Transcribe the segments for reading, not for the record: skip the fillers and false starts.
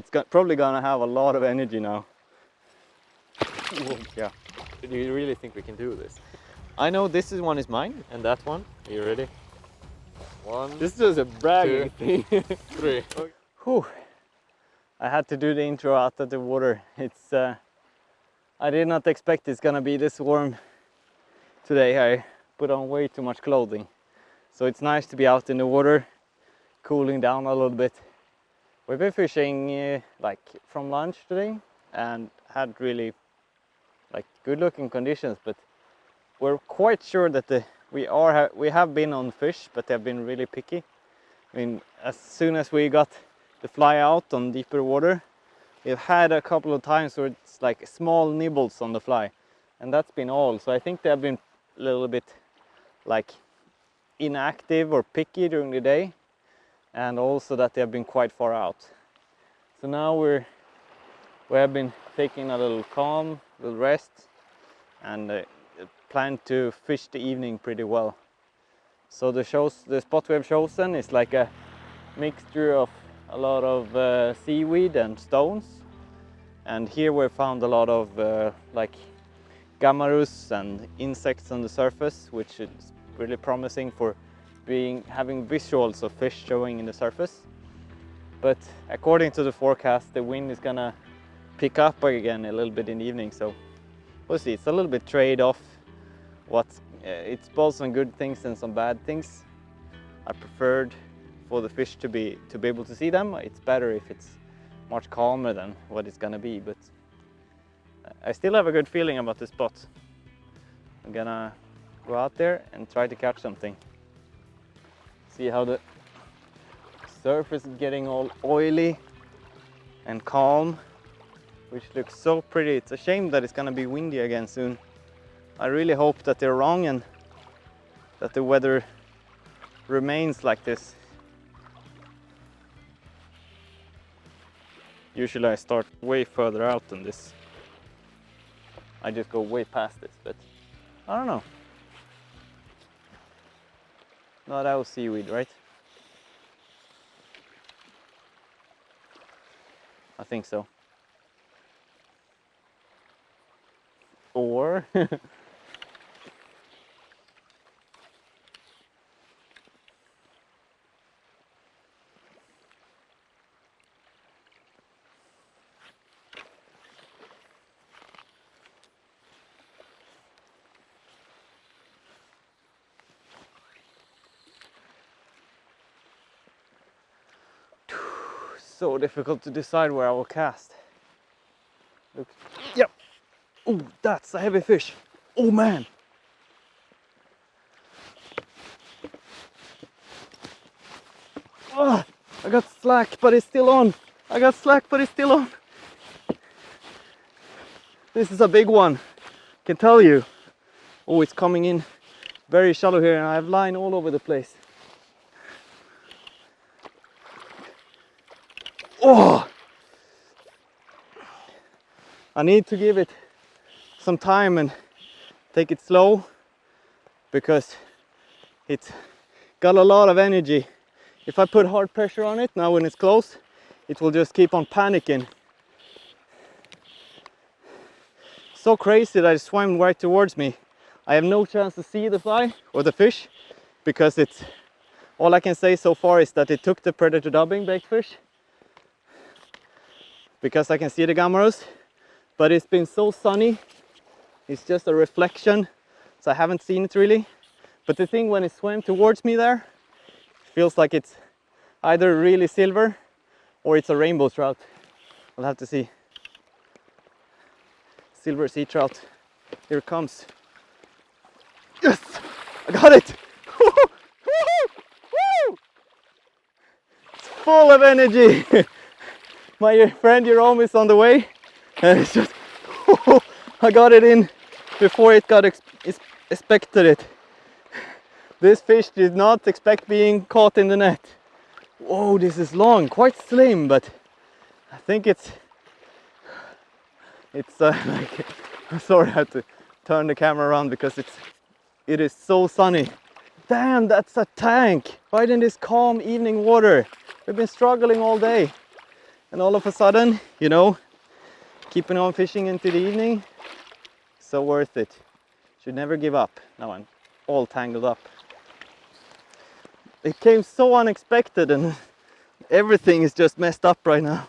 It's probably gonna have a lot of energy now. Yeah. Do you really think we can do this? I know this one is mine, and that one. Are you ready? One. This is just a bragging thing. 3. Whew. I had to do the intro out of the water. It's I did not expect it's gonna be this warm today. I put on way too much clothing, so it's nice to be out in the water, cooling down a little bit. We've been fishing like from lunch today and had really like good looking conditions, but we're quite sure that we have been on fish, but they've been really picky. I mean, as soon as we got the fly out on deeper water, we've had a couple of times where it's like small nibbles on the fly, and that's been all. So I think they've been a little bit like inactive or picky during the day, and also that they have been quite far out. So now we have been taking a little calm, little rest, and plan to fish the evening pretty well. So the spot we have chosen is like a mixture of a lot of seaweed and stones, and here we found a lot of like gamarus and insects on the surface, which is really promising for having visuals of fish showing in the surface. But according to the forecast, the wind is gonna pick up again a little bit in the evening, so we'll see. It's a little bit trade-off. It's both some good things and some bad things. I preferred for the fish to be able to see them. It's better if it's much calmer than what it's gonna be, but I still have a good feeling about this spot. I'm gonna go out there and try to catch something. See how the surface is getting all oily and calm, which looks so pretty. It's a shame that it's gonna be windy again soon. I really hope that they're wrong and that the weather remains like this. Usually I start way further out than this. I just go way past this, but I don't know. No, that was seaweed, right? I think so. Or so difficult to decide where I will cast. Look. Yep. Oh, that's a heavy fish. Oh man. Oh, I got slack, but it's still on. I got slack, but it's still on. This is a big one, can tell you. Oh, it's coming in very shallow here, and I have line all over the place. Oh! I need to give it some time and take it slow, because it's got a lot of energy. If I put hard pressure on it now when it's close, it will just keep on panicking. So crazy that it swam right towards me. I have no chance to see the fly or the fish, because it's all I can say so far is that it took the predator dubbing baitfish, because I can see the gamarus, but it's been so sunny. It's just a reflection, so I haven't seen it really. But the thing, when it swam towards me there, feels like it's either really silver or it's a rainbow trout. We'll have to see. Silver sea trout. Here it comes. Yes! I got it! It's full of energy! My friend Jerome is on the way, and it's just I got it in before it got expected it. This fish did not expect being caught in the net. Whoa, this is long, quite slim, but I think it's like, I'm sorry I had to turn the camera around because it is so sunny. Damn, that's a tank right in this calm evening water. We've been struggling all day. And all of a sudden, you know, keeping on fishing into the evening, so worth it. Should never give up. Now I'm all tangled up. It came so unexpected and everything is just messed up right now.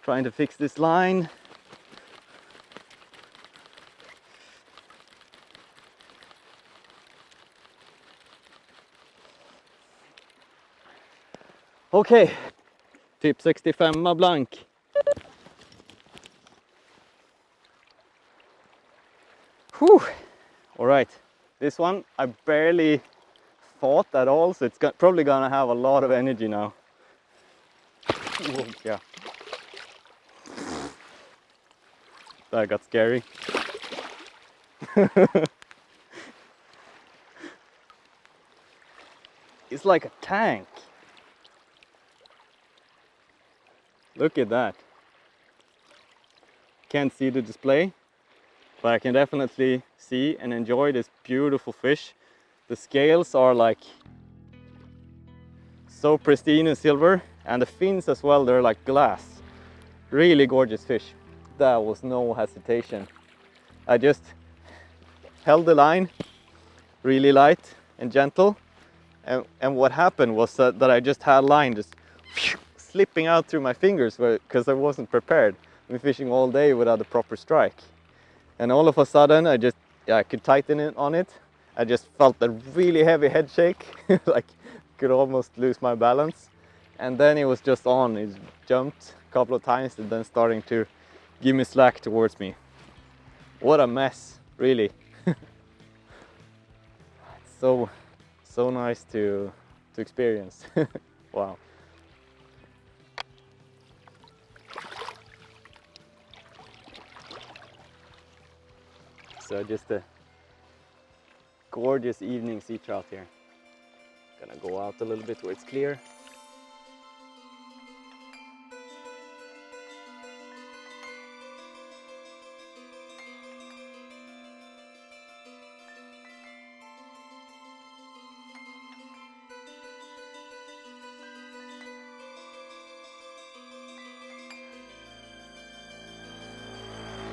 Trying to fix this line. Okay, typ 65 blank. Whew. All right, this one I barely fought at all, so it's probably gonna have a lot of energy now. Whoa, yeah. That got scary. It's like a tank. Look at that. Can't see the display, but I can definitely see and enjoy this beautiful fish. The scales are like so pristine and silver, and the fins as well, they're like glass. Really gorgeous fish. That was no hesitation. I just held the line really light and gentle, and what happened was that I just had line just slipping out through my fingers because I wasn't prepared. I've been fishing all day without a proper strike, and all of a sudden I could tighten it on it. I just felt a really heavy head shake, like could almost lose my balance, and then it was just on. It jumped a couple of times and then starting to give me slack towards me. What a mess, really. It's so nice to experience. Wow. So just a gorgeous evening sea trout here. Gonna go out a little bit where it's clear.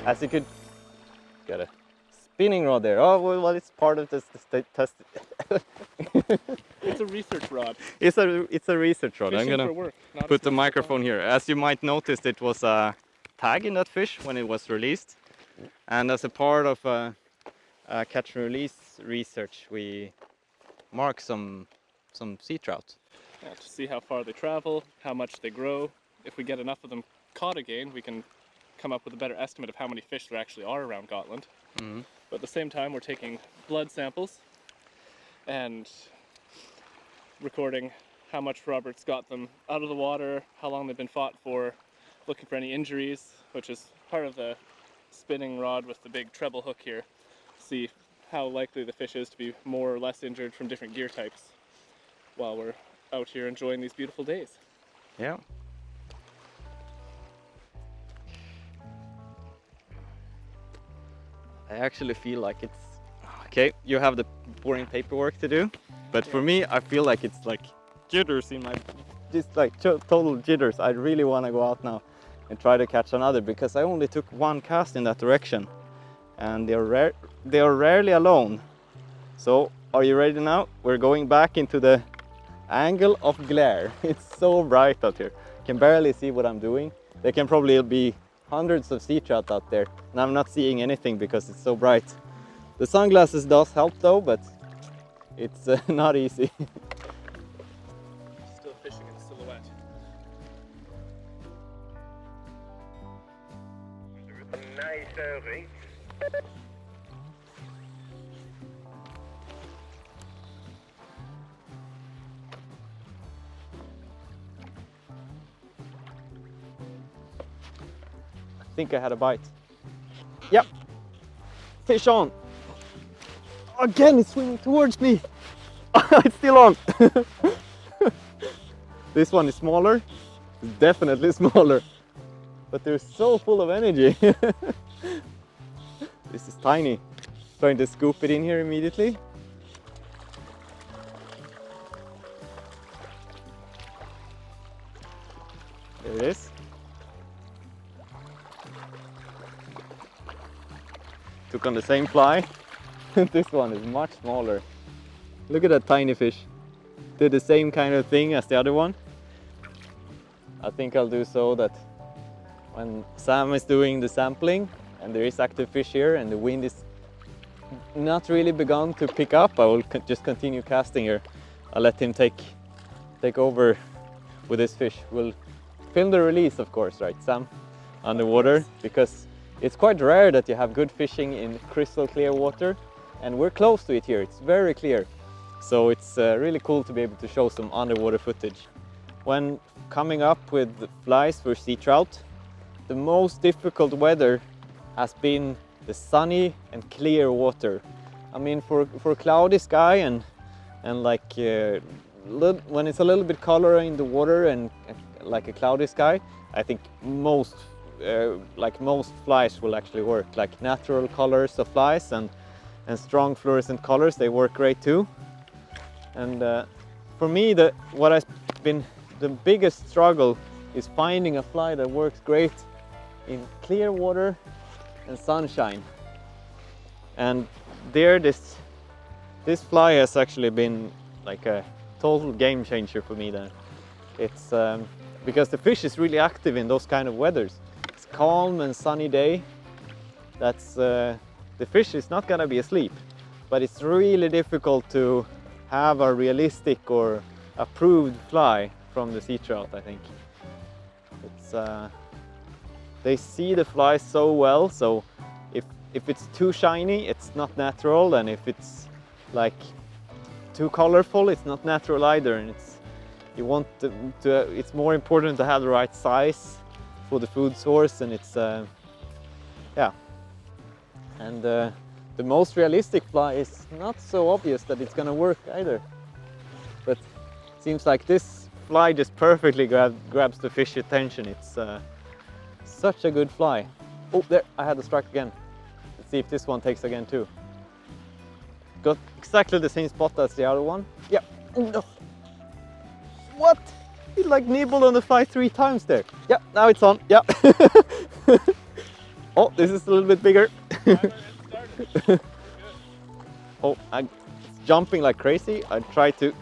As you could get a spinning rod there. Oh well, it's part of this test. It's a research rod. It's a research rod. Fishing I'm gonna for work, not put the a microphone here. As you might notice, it was a tag in that fish when it was released, and as a part of catch and release research, we mark some sea trout. Yeah, to see how far they travel, how much they grow. If we get enough of them caught again, we can come up with a better estimate of how many fish there actually are around Gotland. Mm-hmm. But at the same time, we're taking blood samples and recording how much Robert's got them out of the water, how long they've been fought for, looking for any injuries, which is part of the spinning rod with the big treble hook here. See how likely the fish is to be more or less injured from different gear types while we're out here enjoying these beautiful days. Yeah. I actually feel like it's okay. You have the boring paperwork to do, but for me, I feel like it's like jitters in my, just like total jitters. I really want to go out now and try to catch another because I only took one cast in that direction, and they are rarely alone. So, are you ready now? We're going back into the angle of glare. It's so bright out here. Can barely see what I'm doing. There can probably be hundreds of sea trout out there, and I'm not seeing anything because it's so bright. The sunglasses does help though, but it's not easy. Still fishing in silhouette. Nice öring. I think I had a bite. Yep. Fish on. Again, it's swimming towards me. It's still on. This one is smaller. It's definitely smaller. But they're so full of energy. This is tiny. Trying to scoop it in here immediately. There it is. Took on the same fly. This one is much smaller. Look at that tiny fish. Did the same kind of thing as the other one. I think I'll do so that when Sam is doing the sampling and there is active fish here and the wind is not really begun to pick up, I will just continue casting here. I'll let him take over with this fish. We'll film the release, of course, right, Sam? Underwater, because it's quite rare that you have good fishing in crystal clear water, and we're close to it here. It's very clear, so it's really cool to be able to show some underwater footage. When coming up with flies for sea trout, the most difficult weather has been the sunny and clear water. I mean, for cloudy sky and like when it's a little bit color in the water and like a cloudy sky, I think most flies will actually work. Like natural colors of flies and strong fluorescent colors, they work great too. And for me, what has been the biggest struggle is finding a fly that works great in clear water and sunshine. And there, this fly has actually been like a total game changer for me then. It's because the fish is really active in those kind of weathers. It's calm and sunny day. That's the fish is not gonna be asleep, but it's really difficult to have a realistic or approved fly from the sea trout, I think. It's they see the fly so well, so if it's too shiny, it's not natural, and if it's like too colorful, it's not natural either. And you want it's more important to have the right size for the food source, and it's yeah. And the most realistic fly is not so obvious that it's gonna work either. But it seems like this fly just perfectly grabs the fish attention. It's such a good fly. Oh, there, I had a strike again. Let's see if this one takes again too. Got exactly the same spot as the other one. Yeah. Oh, no. What? It like nibbled on the fly 3 times there. Yeah, now it's on. Yeah. Oh, this is a little bit bigger. Oh, it's jumping like crazy. I try to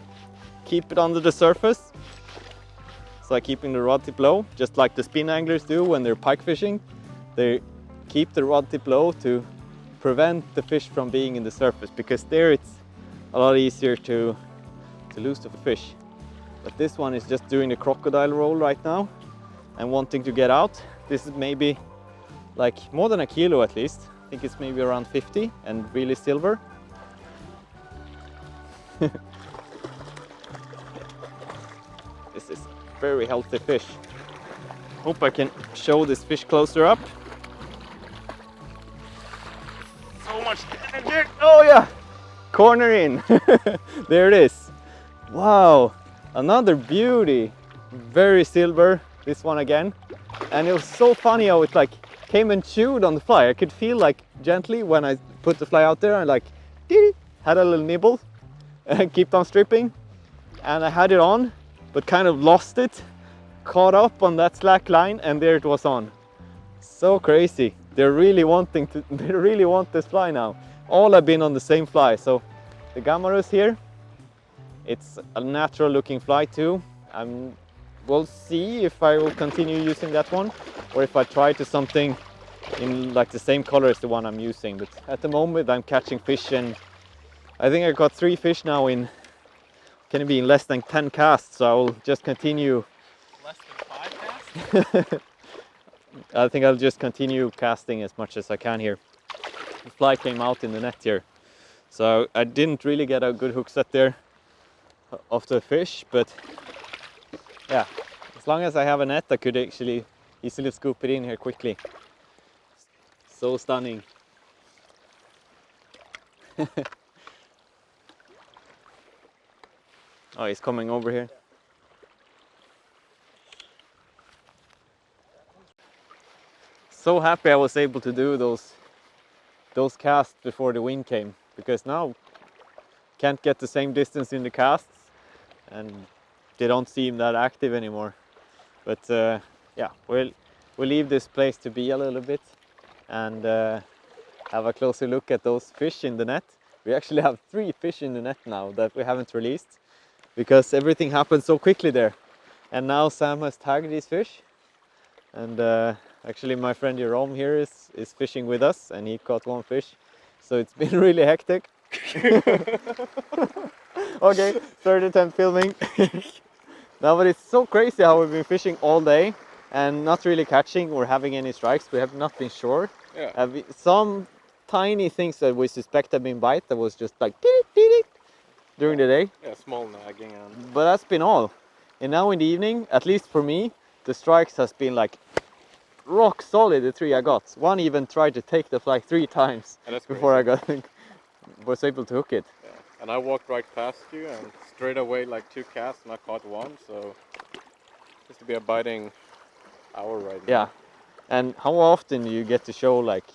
keep it under the surface. So I'm keeping the rod tip low, just like the spin anglers do when they're pike fishing. They keep the rod tip low to prevent the fish from being in the surface, because there it's a lot easier to lose the fish. But this one is just doing the crocodile roll right now and wanting to get out. This is maybe like more than a kilo at least. I think it's maybe around 50 and really silver. This is very healthy fish. Hope I can show this fish closer up. So much energy. Oh yeah, corner in. There it is. Wow, another beauty. Very silver, this one again. And it was so funny how it like came and chewed on the fly. I could feel like gently when I put the fly out there, and like had a little nibble and kept on stripping. And I had it on, but kind of lost it, caught up on that slack line, and there it was on. So crazy. They really want this fly now. All have been on the same fly. So the Gamarus here, it's a natural looking fly too. We'll see if I will continue using that one, or if I try to something in like the same color as the one I'm using. But at the moment I'm catching fish, and I think I got 3 fish now in, can it be in less than 10 casts, so I will just continue. Less than 5 casts? I think I'll just continue casting as much as I can here. The fly came out in the net here, so I didn't really get a good hook set there of the fish, but yeah, as long as I have a net, I could actually easily scoop it in here quickly. So stunning. Oh, he's coming over here. So happy I was able to do those casts before the wind came, because now can't get the same distance in the casts and they don't seem that active anymore. But yeah, we'll leave this place to be a little bit and have a closer look at those fish in the net. We actually have 3 fish in the net now that we haven't released because everything happened so quickly there. And now Sam has tagged these fish, and actually my friend Jerome here is fishing with us, and he caught 1 fish, so it's been really hectic. Okay, third attempt filming. No, but it's so crazy how we've been fishing all day and not really catching or having any strikes. We have not been sure. Yeah. Some tiny things that we suspect have been bite that was just like tick, tick, tick, during the day. Yeah, small nagging and... But that's been all. And now in the evening, at least for me, the strikes has been like rock solid, the 3 I got. One even tried to take the fly 3 times before I was able to hook it. Yeah. And I walked right past you and straight away like 2 casts and I caught 1, so just to be a biting hour right now. Yeah. And how often do you get to show like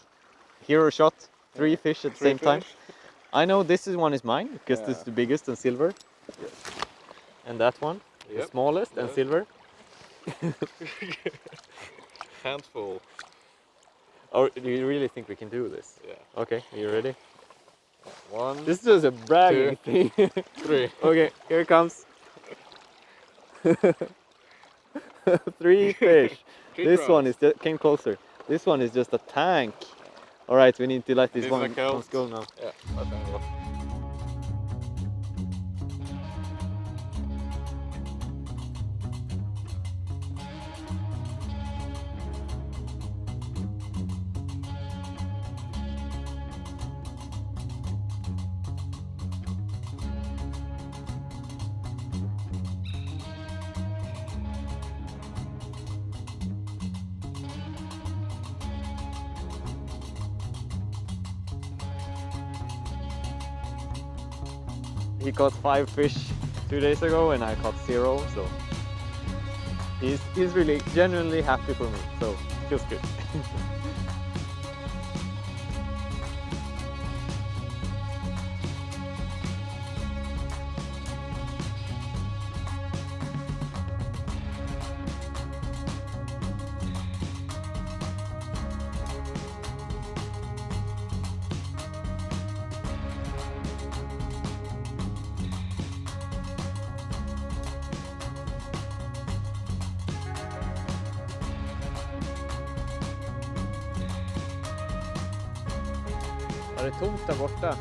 hero shot, 3 fish at the same time? I know this one is mine because this is the biggest and silver. Yes. And that one, the smallest and silver. Handful. Or do you really think we can do this? Yeah. Okay, are you ready? 1, This is just a bragging thing. 3. Okay, here it comes. 3 fish. This one is came closer. This one is just a tank. All right, we need to let this one go now. Yeah, that's enough. He caught 5 fish 2 days ago and I caught 0, so he's really genuinely happy for me, so feels good. Ja, det är tomt där borta.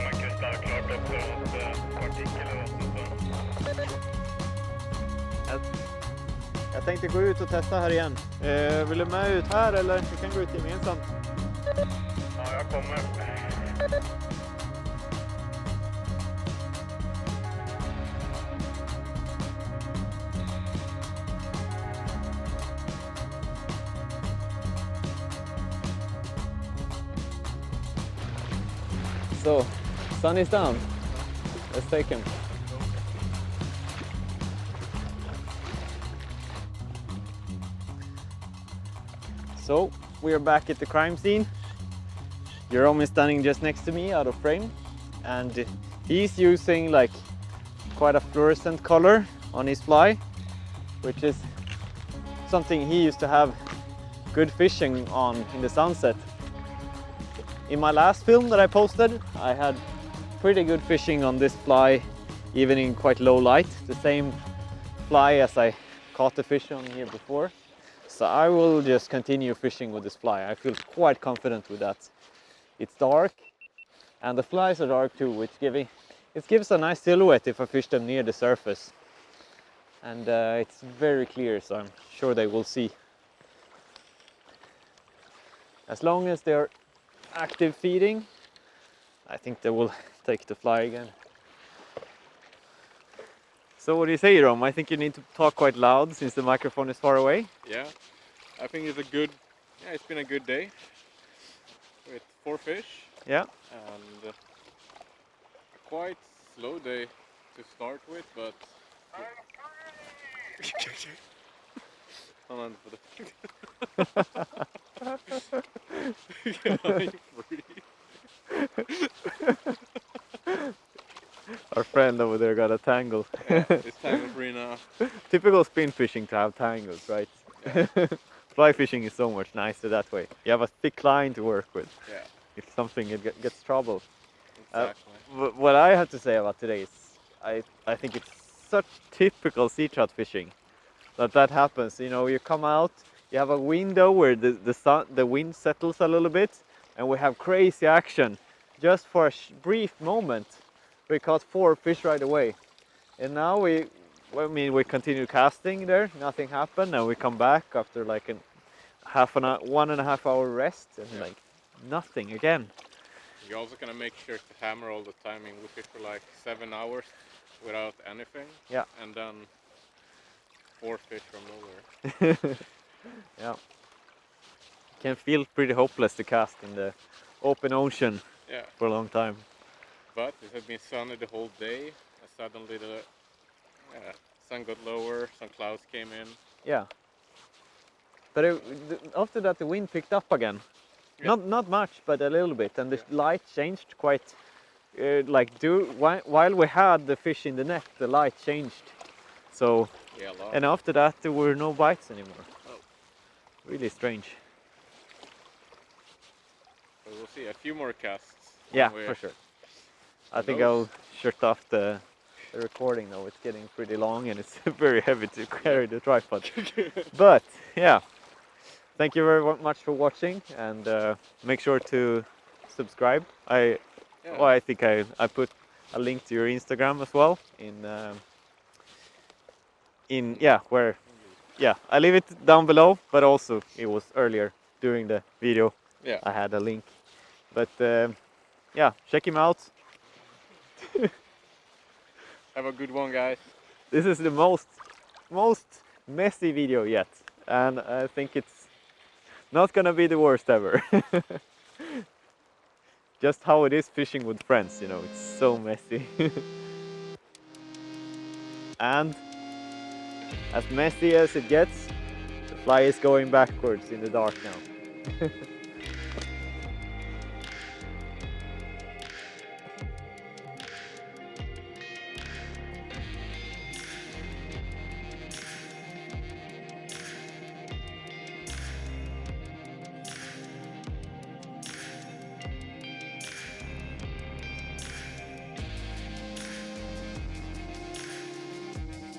Man kan stanna klart efter något partikel eller något sånt där. Jag tänkte gå ut och testa här igen. Vill du med ut här eller? Vi kan gå ut gemensamt. Ja, jag kommer. So, sun is down. Let's take him. So, we are back at the crime scene. Jerome is standing just next to me out of frame, and he's using like quite a fluorescent color on his fly, which is something he used to have good fishing on in the sunset. In my last film that I posted, I had pretty good fishing on this fly, even in quite low light. The same fly as I caught the fish on here before. So I will just continue fishing with this fly. I feel quite confident with that. It's dark, and the flies are dark too, which gives a nice silhouette if I fish them near the surface. And it's very clear, so I'm sure they will see. As long as they're active feeding, I think they will take the fly again. So what do you say, Jerome? I think you need to talk quite loud since the microphone is far away. Yeah, I think it's been a good day with 4 fish. Yeah. And a quite slow day to start with, but hold on for the Our friend over there got a tangle. Yeah, it's tangle free now. typical spin fishing to have tangles, right? Fly fishing is so much nicer that way. You have a thick line to work with. Yeah, If something gets trouble. exactly. What I have to say about today is I think it's such typical sea trout fishing that happens. You know, you come out, you have a window where the wind settles a little bit, and we have crazy action. Just for a brief moment, we caught 4 fish right away, and now we continue casting there. Nothing happened, and we come back after like a 1.5 hour rest, and like nothing again. You're also gonna make sure to hammer all the time. I mean, we fish for like 7 hours without anything. Yeah. And then 4 fish from nowhere. Yeah. Can feel pretty hopeless to cast in the open ocean Yeah. for a long time. But it had been sunny the whole day, and suddenly the sun got lower, some clouds came in. Yeah. But after that the wind picked up again. Yeah. Not much, but a little bit, and the light changed quite. While we had the fish in the net, the light changed. So, Yeah, a lot. and after that there were no bites anymore. Oh. Really strange. So we'll see a few more casts. Yeah, when for sure. I think those- I'll shut off the recording now. It's getting pretty long and it's very heavy to carry the tripod. But yeah, thank you very much for watching, and make sure to subscribe. I think I put a link to your Instagram as well I leave it down below, but also it was earlier during the video. Yeah. I had a link, but yeah, check him out. Have a good one, guys. This is the most messy video yet, and I think it's not gonna be the worst ever. Just how it is fishing with friends, you know, it's so messy. And as messy as it gets, the fly is going backwards in the dark now.